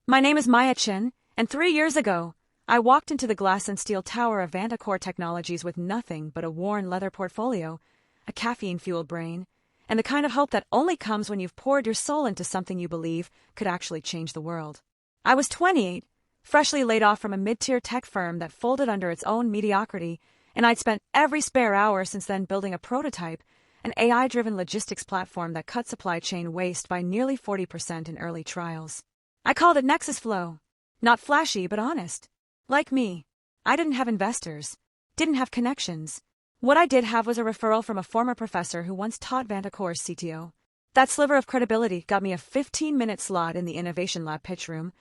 My name is Maya Chin, and 3 years ago, I walked into the glass and steel tower of Vantacore Technologies with nothing but a worn leather portfolio, a caffeine-fueled brain, and the kind of hope that only comes when you've poured your soul into something you believe could actually change the world. I was 28, freshly laid off from a mid-tier tech firm that folded under its own mediocrity, and I'd spent every spare hour since then building a prototype, an AI-driven logistics platform that cut supply chain waste by nearly 40% in early trials. I called it Nexus Flow. Not flashy, but honest. Like me, I didn't have investors, didn't have connections. What I did have was a referral from a former professor who once taught Vantacore's CTO. That sliver of credibility got me a 15-minute slot in the Innovation Lab pitch room,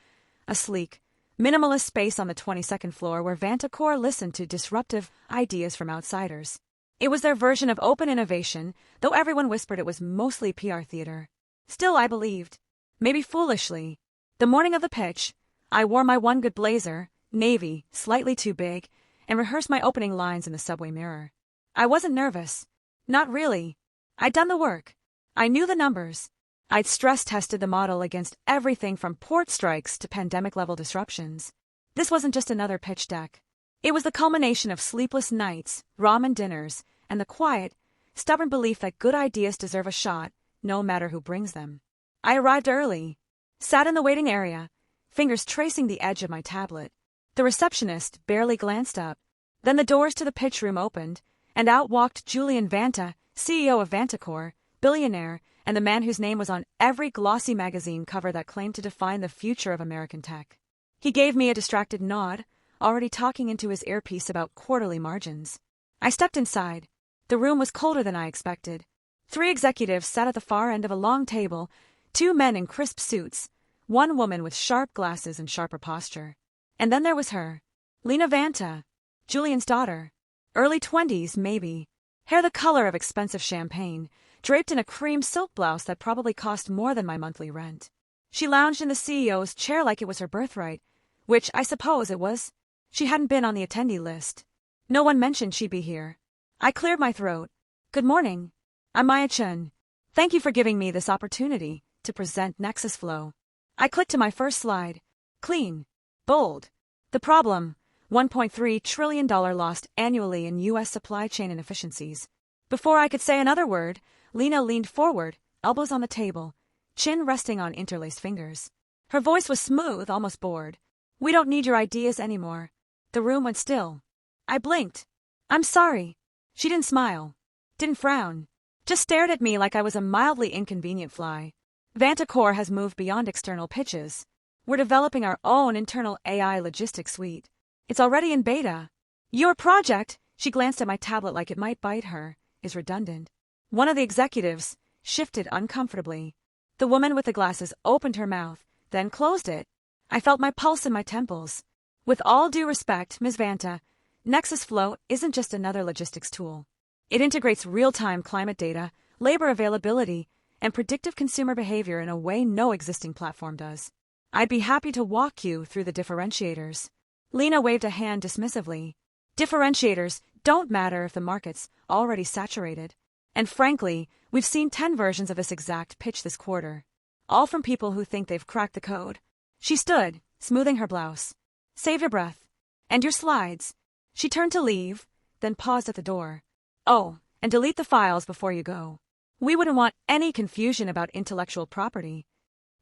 a sleek, minimalist space on the 22nd floor where Vantacore listened to disruptive ideas from outsiders. It was their version of open innovation, though everyone whispered it was mostly PR theater. Still, I believed. Maybe foolishly. The morning of the pitch, I wore my one good blazer, navy, slightly too big, and rehearsed my opening lines in the subway mirror. I wasn't nervous. Not really. I'd done the work. I knew the numbers. I'd stress-tested the model against everything from port strikes to pandemic-level disruptions. This wasn't just another pitch deck. It was the culmination of sleepless nights, ramen dinners, and the quiet, stubborn belief that good ideas deserve a shot, no matter who brings them. I arrived early, sat in the waiting area, fingers tracing the edge of my tablet. The receptionist barely glanced up. Then the doors to the pitch room opened, and out walked Julian Vanta, CEO of Vantacore, billionaire, and the man whose name was on every glossy magazine cover that claimed to define the future of American tech. He gave me a distracted nod, already talking into his earpiece about quarterly margins. I stepped inside. The room was colder than I expected. 3 executives sat at the far end of a long table, 2 men in crisp suits, 1 woman with sharp glasses and sharper posture. And then there was her, Lena Vanta, Julian's daughter. Early 20s, maybe. Hair the color of expensive champagne, draped in a cream silk blouse that probably cost more than my monthly rent. She lounged in the CEO's chair like it was her birthright, which I suppose it was. She hadn't been on the attendee list. No one mentioned she'd be here. I cleared my throat. Good morning. I'm Maya Chen. Thank you for giving me this opportunity to present Nexus Flow. I clicked to my first slide. Clean. Bold. The problem, $1.3 trillion lost annually in U.S. supply chain inefficiencies. Before I could say another word, Lena leaned forward, elbows on the table, chin resting on interlaced fingers. Her voice was smooth, almost bored. We don't need your ideas anymore. The room went still. I blinked. I'm sorry. She didn't smile. Didn't frown. Just stared at me like I was a mildly inconvenient fly. Vantacore has moved beyond external pitches. We're developing our own internal AI logistics suite. It's already in beta. Your project, she glanced at my tablet like it might bite her, is redundant. One of the executives shifted uncomfortably. The woman with the glasses opened her mouth, then closed it. I felt my pulse in my temples. With all due respect, Ms. Vanta, Nexus Flow isn't just another logistics tool. It integrates real-time climate data, labor availability, and predictive consumer behavior in a way no existing platform does. I'd be happy to walk you through the differentiators. Lena waved a hand dismissively. Differentiators don't matter if the market's already saturated. And frankly, we've seen 10 versions of this exact pitch this quarter. All from people who think they've cracked the code. She stood, smoothing her blouse. Save your breath. And your slides. She turned to leave, then paused at the door. Oh, and delete the files before you go. We wouldn't want any confusion about intellectual property.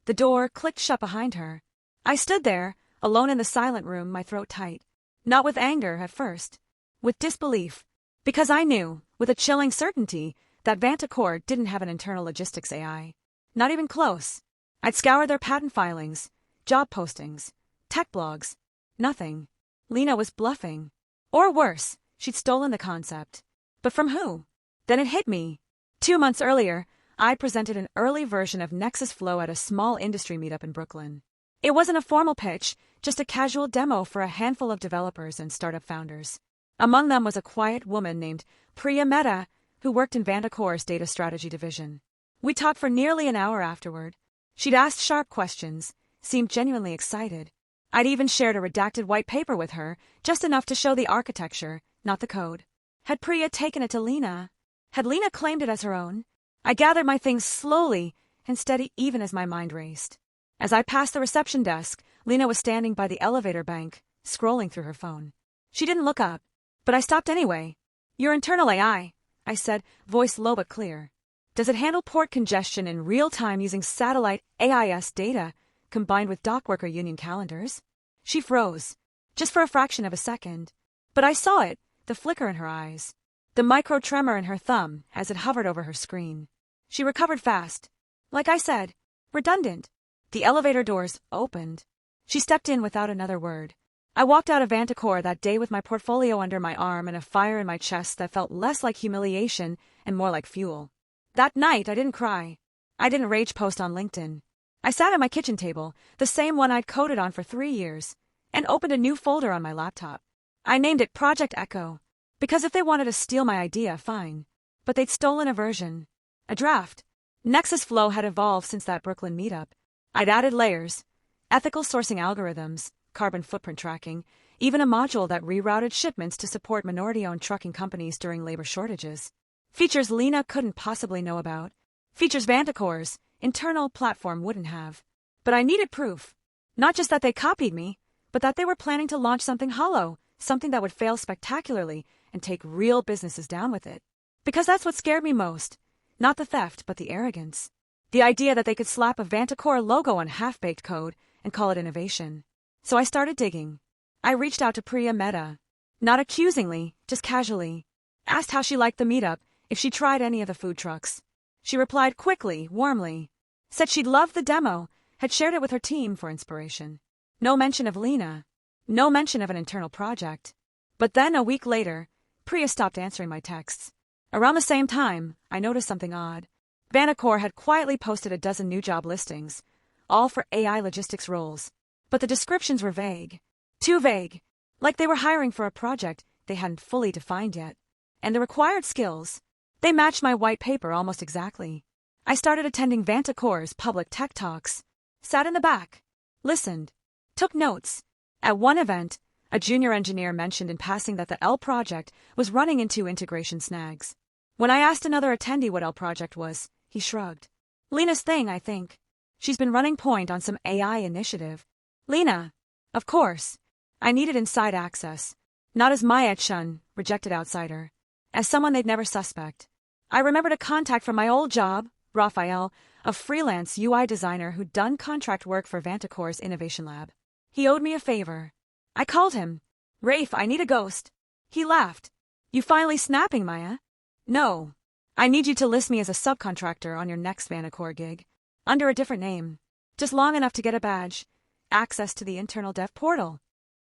The door clicked shut behind her. I stood there, alone in the silent room, my throat tight. Not with anger at first. With disbelief. Because I knew, with a chilling certainty, that Vantacore didn't have an internal logistics AI. Not even close. I'd scoured their patent filings, job postings, tech blogs. Nothing. Lena was bluffing. Or worse, she'd stolen the concept. But from who? Then it hit me. 2 months earlier, I'd presented an early version of Nexus Flow at a small industry meetup in Brooklyn. It wasn't a formal pitch, just a casual demo for a handful of developers and startup founders. Among them was a quiet woman named Priya Mehta, who worked in Vantacore's data strategy division. We talked for nearly an hour afterward. She'd asked sharp questions, seemed genuinely excited. I'd even shared a redacted white paper with her, just enough to show the architecture, not the code. Had Priya taken it to Lena? Had Lena claimed it as her own? I gathered my things slowly and steady even as my mind raced. As I passed the reception desk, Lena was standing by the elevator bank, scrolling through her phone. She didn't look up, but I stopped anyway. Your internal AI, I said, voice low but clear. Does it handle port congestion in real time using satellite AIS data combined with dockworker union calendars? She froze, just for a fraction of a second. But I saw it, the flicker in her eyes, the micro tremor in her thumb as it hovered over her screen. She recovered fast. Like I said, redundant. The elevator doors opened. She stepped in without another word. I walked out of Vantacore that day with my portfolio under my arm and a fire in my chest that felt less like humiliation and more like fuel. That night, I didn't cry. I didn't rage post on LinkedIn. I sat at my kitchen table, the same one I'd coded on for 3 years, and opened a new folder on my laptop. I named it Project Echo, because if they wanted to steal my idea, fine. But they'd stolen a version. A draft. Nexus Flow had evolved since that Brooklyn meetup. I'd added layers, ethical sourcing algorithms, carbon footprint tracking, even a module that rerouted shipments to support minority-owned trucking companies during labor shortages. Features Lena couldn't possibly know about. Features Vantacore's internal platform wouldn't have. But I needed proof. Not just that they copied me, but that they were planning to launch something hollow, something that would fail spectacularly and take real businesses down with it. Because that's what scared me most. Not the theft, but the arrogance. The idea that they could slap a Vantacore logo on half-baked code and call it innovation. So I started digging. I reached out to Priya Mehta. Not accusingly, just casually. Asked how she liked the meetup, if she tried any of the food trucks. She replied quickly, warmly. Said she'd loved the demo, had shared it with her team for inspiration. No mention of Lena. No mention of an internal project. But then a week later, Priya stopped answering my texts. Around the same time, I noticed something odd. Vantacore had quietly posted a dozen new job listings, all for AI logistics roles. But the descriptions were vague. Too vague. Like they were hiring for a project they hadn't fully defined yet. And the required skills, they matched my white paper almost exactly. I started attending Vantacore's public tech talks. Sat in the back. Listened. Took notes. At one event, a junior engineer mentioned in passing that the L project was running into integration snags. When I asked another attendee what L project was, he shrugged. Lena's thing, I think. She's been running point on some AI initiative. Lena. Of course. I needed inside access. Not as Maya Chun, rejected outsider. As someone they'd never suspect. I remembered a contact from my old job, Raphael, a freelance UI designer who'd done contract work for Vantacore's Innovation Lab. He owed me a favor. I called him. Rafe, I need a ghost. He laughed. You finally snapping, Maya? No. I need you to list me as a subcontractor on your next Vantacore gig. Under a different name. Just long enough to get a badge. Access to the internal dev portal.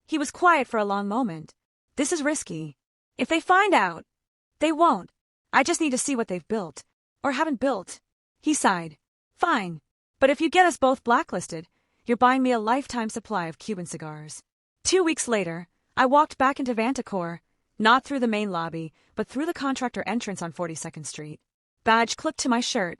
He was quiet for a long moment. This is risky. If they find out, they won't. I just need to see what they've built. Or haven't built. He sighed. Fine. But if you get us both blacklisted, you're buying me a lifetime supply of Cuban cigars. 2 weeks later, I walked back into Vantacore, not through the main lobby, but through the contractor entrance on 42nd Street. Badge clipped to my shirt.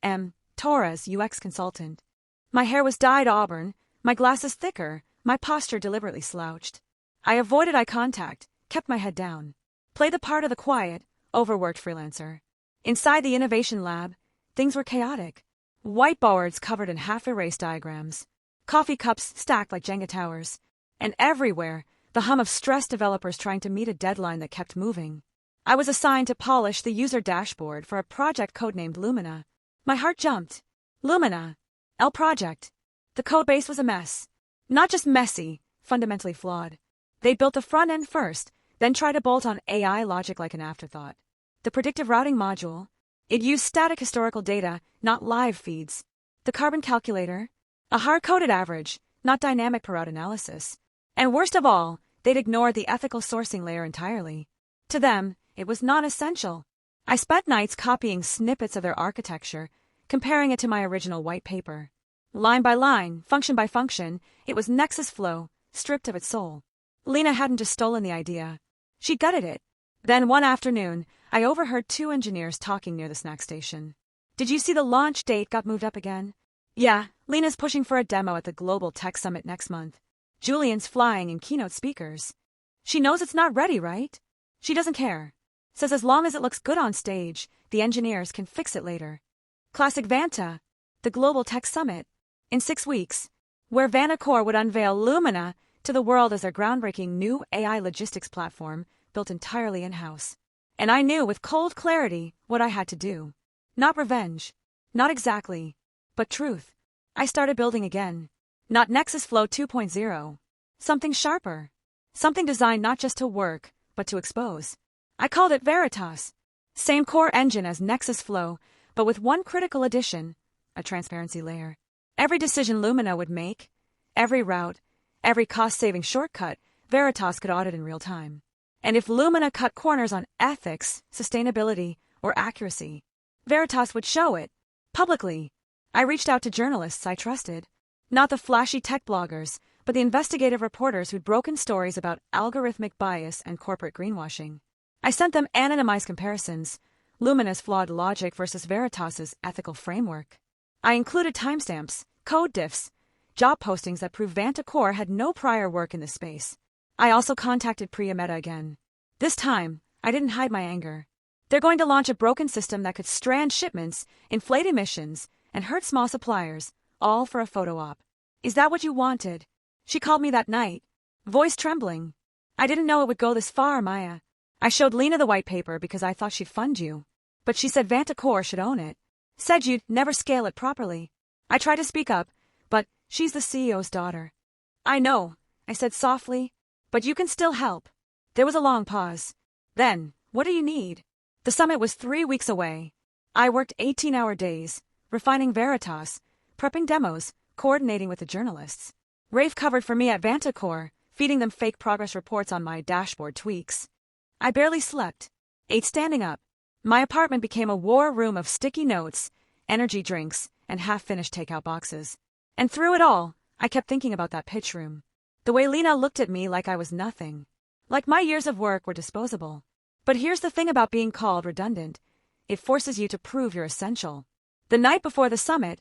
M. Torres, UX consultant. My hair was dyed auburn, my glasses thicker, my posture deliberately slouched. I avoided eye contact, kept my head down. Played the part of the quiet, overworked freelancer. Inside the innovation lab, things were chaotic. Whiteboards covered in half-erased diagrams. Coffee cups stacked like Jenga towers. And everywhere, the hum of stressed developers trying to meet a deadline that kept moving. I was assigned to polish the user dashboard for a project codenamed Lumina. My heart jumped. Lumina. L project. The codebase was a mess. Not just messy, fundamentally flawed. They built the front end first, then tried to bolt on AI logic like an afterthought. The predictive routing module, it used static historical data, not live feeds. The carbon calculator, a hard-coded average, not dynamic per route analysis. And worst of all, they'd ignored the ethical sourcing layer entirely. To them, it was non-essential. I spent nights copying snippets of their architecture, comparing it to my original white paper. Line by line, function by function, it was Nexus Flow, stripped of its soul. Lena hadn't just stolen the idea. She gutted it. Then one afternoon, I overheard 2 engineers talking near the snack station. Did you see the launch date got moved up again? Yeah, Lena's pushing for a demo at the Global Tech Summit next month. Julian's flying in keynote speakers. She knows it's not ready, right? She doesn't care. Says as long as it looks good on stage, the engineers can fix it later. Classic Vanta. The Global Tech Summit. In 6 weeks. where Vanacore would unveil Lumina to the world as their groundbreaking new AI logistics platform built entirely in-house. And I knew with cold clarity what I had to do. Not revenge. Not exactly. But truth. I started building again. Not Nexus Flow 2.0. Something sharper. Something designed not just to work, but to expose. I called it Veritas. Same core engine as Nexus Flow, but with one critical addition, a transparency layer. Every decision Lumina would make, every route, every cost-saving shortcut, Veritas could audit in real time. And if Lumina cut corners on ethics, sustainability, or accuracy, Veritas would show it, publicly. I reached out to journalists I trusted. Not the flashy tech bloggers, but the investigative reporters who'd broken stories about algorithmic bias and corporate greenwashing. I sent them anonymized comparisons, Lumina's flawed logic versus Veritas's ethical framework. I included timestamps, code diffs, job postings that prove Vanacore had no prior work in this space. I also contacted Priya Mehta again. This time, I didn't hide my anger. They're going to launch a broken system that could strand shipments, inflate emissions, and hurt small suppliers, all for a photo op. Is that what you wanted? She called me that night, voice trembling. I didn't know it would go this far, Maya. I showed Lena the white paper because I thought she'd fund you. But she said Vanacore should own it. Said you'd never scale it properly. I tried to speak up, but she's the CEO's daughter. I know, I said softly, but you can still help. There was a long pause. Then, what do you need? The summit was 3 weeks away. I worked 18-hour days, refining Veritas, prepping demos, coordinating with the journalists. Rafe covered for me at Vanacore, feeding them fake progress reports on my dashboard tweaks. I barely slept. Ate standing up. My apartment became a war room of sticky notes, energy drinks, and half-finished takeout boxes. And through it all, I kept thinking about that pitch room. The way Lena looked at me like I was nothing. Like my years of work were disposable. But here's the thing about being called redundant. It forces you to prove you're essential. The night before the summit,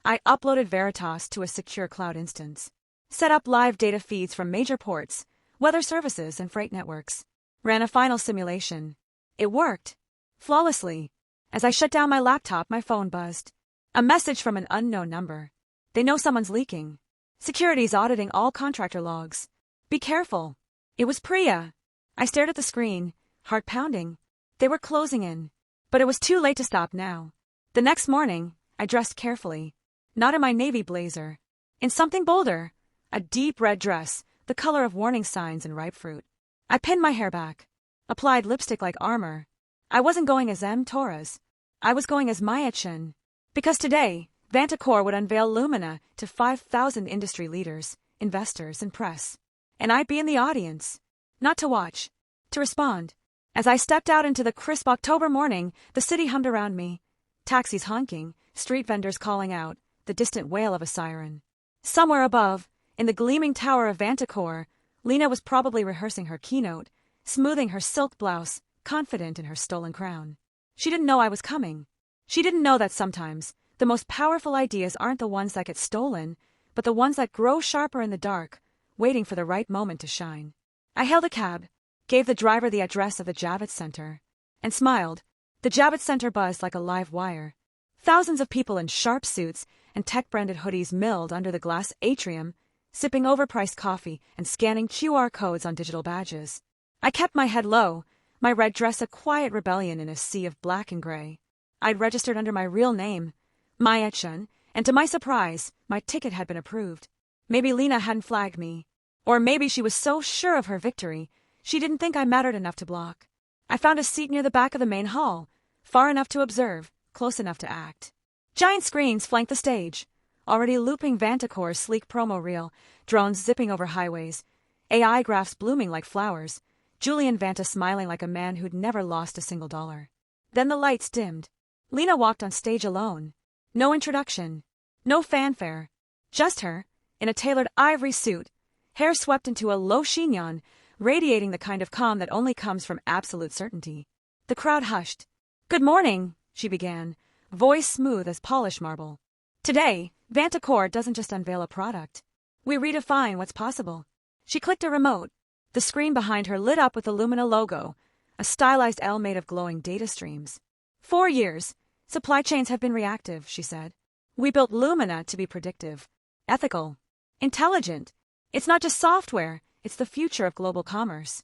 I uploaded Veritas to a secure cloud instance. Set up live data feeds from major ports, weather services, and freight networks. Ran a final simulation. It worked. Flawlessly. As I shut down my laptop, my phone buzzed. A message from an unknown number. They know someone's leaking. Security's auditing all contractor logs. Be careful. It was Priya. I stared at the screen, heart pounding. They were closing in. But it was too late to stop now. The next morning, I dressed carefully. Not in my navy blazer. In something bolder. A deep red dress, the color of warning signs and ripe fruit. I pinned my hair back. Applied lipstick like armor. I wasn't going as M. Torres. I was going as Maya Chen. Because today, Vanacore would unveil Lumina to 5,000 industry leaders, investors, and press. And I'd be in the audience. Not to watch. To respond. As I stepped out into the crisp October morning, the city hummed around me. Taxis honking, street vendors calling out, the distant wail of a siren. Somewhere above, in the gleaming tower of Vanacore, Lena was probably rehearsing her keynote, smoothing her silk blouse, confident in her stolen crown. She didn't know I was coming. She didn't know that sometimes, the most powerful ideas aren't the ones that get stolen, but the ones that grow sharper in the dark, waiting for the right moment to shine. I hailed a cab, gave the driver the address of the Javits Center, and smiled. The Javits Center buzzed like a live wire. Thousands of people in sharp suits and tech-branded hoodies milled under the glass atrium, sipping overpriced coffee and scanning QR codes on digital badges. I kept my head low, my red dress a quiet rebellion in a sea of black and gray. I'd registered under my real name, Maya Chen, and to my surprise, my ticket had been approved. Maybe Lena hadn't flagged me. Or maybe she was so sure of her victory, she didn't think I mattered enough to block. I found a seat near the back of the main hall, far enough to observe, close enough to act. Giant screens flanked the stage, already looping Vanacore's sleek promo reel, drones zipping over highways, AI graphs blooming like flowers, Julian Vanta smiling like a man who'd never lost a single dollar. Then the lights dimmed. Lena walked on stage alone. No introduction. No fanfare. Just her, in a tailored ivory suit, hair swept into a low chignon, radiating the kind of calm that only comes from absolute certainty. The crowd hushed. "Good morning," she began, voice smooth as polished marble. "Today, Vanacore doesn't just unveil a product. We redefine what's possible." She clicked a remote. The screen behind her lit up with the Lumina logo, a stylized L made of glowing data streams. 4 years. Supply chains have been reactive, she said. We built Lumina to be predictive, ethical, Intelligent. It's not just software, it's the future of global commerce.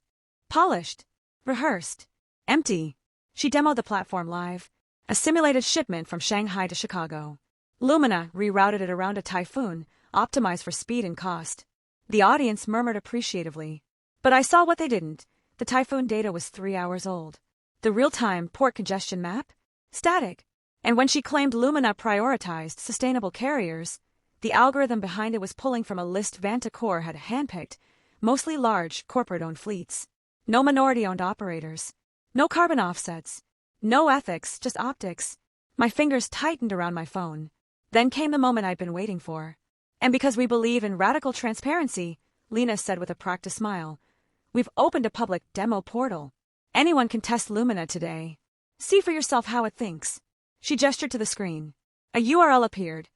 Polished. Rehearsed. Empty. She demoed the platform live. A simulated shipment from Shanghai to Chicago. Lumina rerouted it around a typhoon, optimized for speed and cost. The audience murmured appreciatively. But I saw what they didn't. The typhoon data was 3 hours old. The real-time port congestion map? Static. And when she claimed Lumina prioritized sustainable carriers, the algorithm behind it was pulling from a list Vantacor had handpicked, mostly large, corporate-owned fleets. No minority-owned operators. No carbon offsets. No ethics, just optics. My fingers tightened around my phone. Then came the moment I'd been waiting for. And because we believe in radical transparency, Lena said with a practiced smile, we've opened a public demo portal. Anyone can test Lumina today. See for yourself how it thinks. She gestured to the screen. A URL appeared.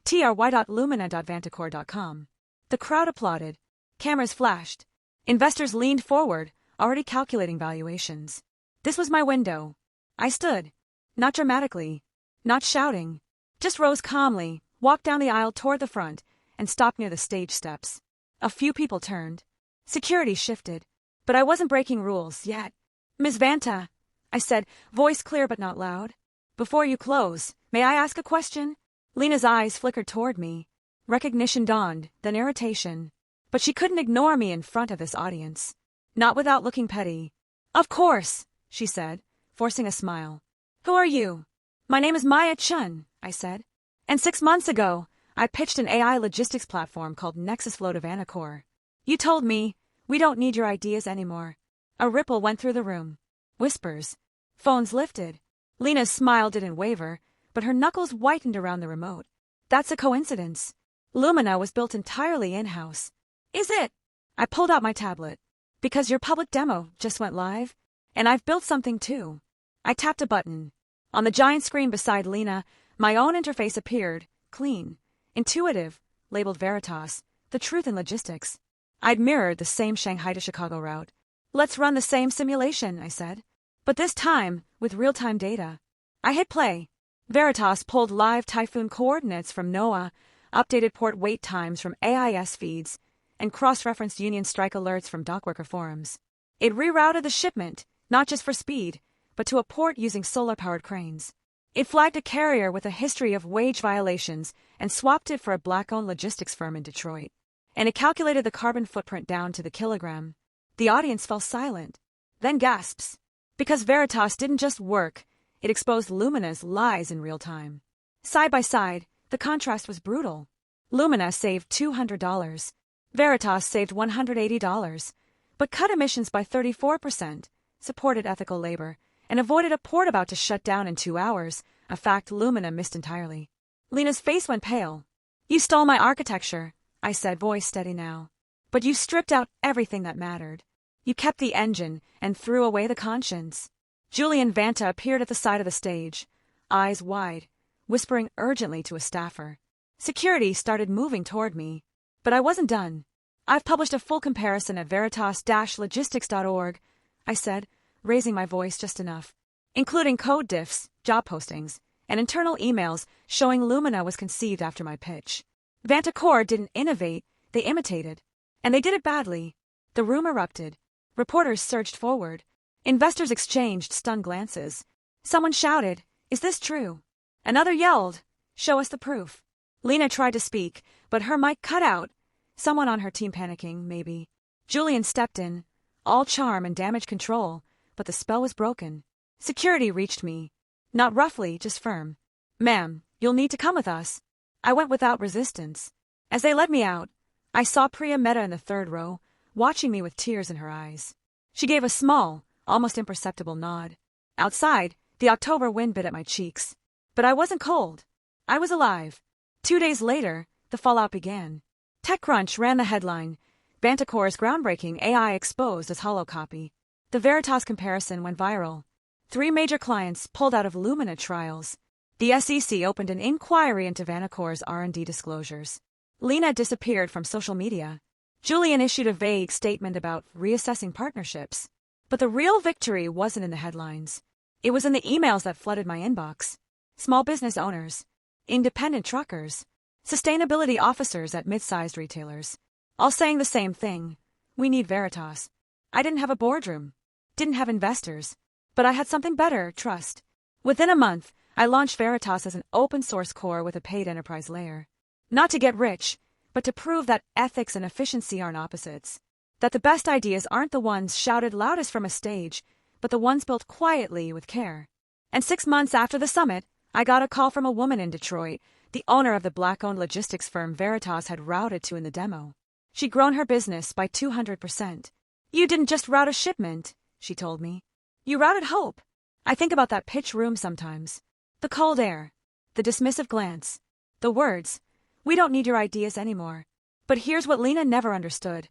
try.lumina.vantacor.com. The crowd applauded. Cameras flashed. Investors leaned forward, already calculating valuations. This was my window. I stood. Not dramatically. Not shouting. Just rose calmly, walked down the aisle toward the front, and stopped near the stage steps. A few people turned. Security shifted. But I wasn't breaking rules yet. Ms. Vanta, I said, voice clear but not loud. Before you close, may I ask a question? Lena's eyes flickered toward me. Recognition dawned, then irritation. But she couldn't ignore me in front of this audience. Not without looking petty. Of course, she said, forcing a smile. Who are you? My name is Maya Chun, I said. And 6 months ago, I pitched an AI logistics platform called NexusFlow to Vantacor. You told me, we don't need your ideas anymore. A ripple went through the room. Whispers. Phones lifted. Lena's smile didn't waver, but her knuckles whitened around the remote. That's a coincidence. Lumina was built entirely in-house. Is it? I pulled out my tablet. Because your public demo just went live, and I've built something too. I tapped a button. On the giant screen beside Lena, my own interface appeared, clean, intuitive, labeled Veritas, the truth in logistics. I'd mirrored the same Shanghai to Chicago route. Let's run the same simulation, I said. But this time, with real-time data. I hit play. Veritas pulled live typhoon coordinates from NOAA, updated port wait times from AIS feeds, and cross-referenced Union strike alerts from dockworker forums. It rerouted the shipment, not just for speed, but to a port using solar-powered cranes. It flagged a carrier with a history of wage violations and swapped it for a black-owned logistics firm in Detroit. And it calculated the carbon footprint down to the kilogram. The audience fell silent. Then gasps. Because Veritas didn't just work, it exposed Lumina's lies in real time. Side by side, the contrast was brutal. Lumina saved $200. Veritas saved $180, but cut emissions by 34%, supported ethical labor, and avoided a port about to shut down in 2 hours, a fact Lumina missed entirely. Lena's face went pale. You stole my architecture, I said, voice steady now. But you stripped out everything that mattered. You kept the engine and threw away the conscience. Julian Vanta appeared at the side of the stage, eyes wide, whispering urgently to a staffer. Security started moving toward me. But I wasn't done. I've published a full comparison at veritas-logistics.org, I said, raising my voice just enough, including code diffs, job postings, and internal emails showing Lumina was conceived after my pitch. Vantacor didn't innovate, they imitated. And they did it badly. The room erupted. Reporters surged forward. Investors exchanged stunned glances. Someone shouted, "Is this true?" Another yelled, "Show us the proof." Lena tried to speak, but her mic cut out. Someone on her team panicking, maybe. Julian stepped in, all charm and damage control, but the spell was broken. Security reached me. Not roughly, just firm. "Ma'am, you'll need to come with us." I went without resistance. As they led me out, I saw Priya Mehta in the third row, watching me with tears in her eyes. She gave a small, almost imperceptible nod. Outside, the October wind bit at my cheeks. But I wasn't cold. I was alive. 2 days later, the fallout began. TechCrunch ran the headline, Vantacor's groundbreaking AI exposed as holocopy. The Veritas comparison went viral. 3 major clients pulled out of Lumina trials. The SEC opened an inquiry into Vantacor's R&D disclosures. Lena disappeared from social media. Julian issued a vague statement about reassessing partnerships. But the real victory wasn't in the headlines. It was in the emails that flooded my inbox. Small business owners, independent truckers, sustainability officers at mid-sized retailers, all saying the same thing. We need Veritas. I didn't have a boardroom, didn't have investors, but I had something better, trust. Within a month, I launched Veritas as an open-source core with a paid enterprise layer. Not to get rich, but to prove that ethics and efficiency aren't opposites. That the best ideas aren't the ones shouted loudest from a stage, but the ones built quietly with care. And 6 months after the summit, I got a call from a woman in Detroit, the owner of the Black-owned logistics firm Veritas had routed to in the demo. She'd grown her business by 200%. You didn't just route a shipment, she told me. You routed hope. I think about that pitch room sometimes. The cold air, the dismissive glance, the words, "We don't need your ideas anymore." But here's what Lena never understood.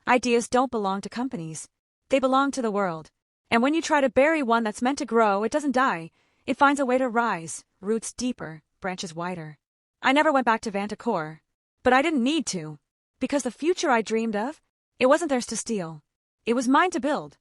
Ideas don't belong to companies. They belong to the world. And when you try to bury one that's meant to grow, it doesn't die. It finds a way to rise, roots deeper, branches wider. I never went back to Vantacore, but I didn't need to, because the future I dreamed of, it wasn't theirs to steal. It was mine to build.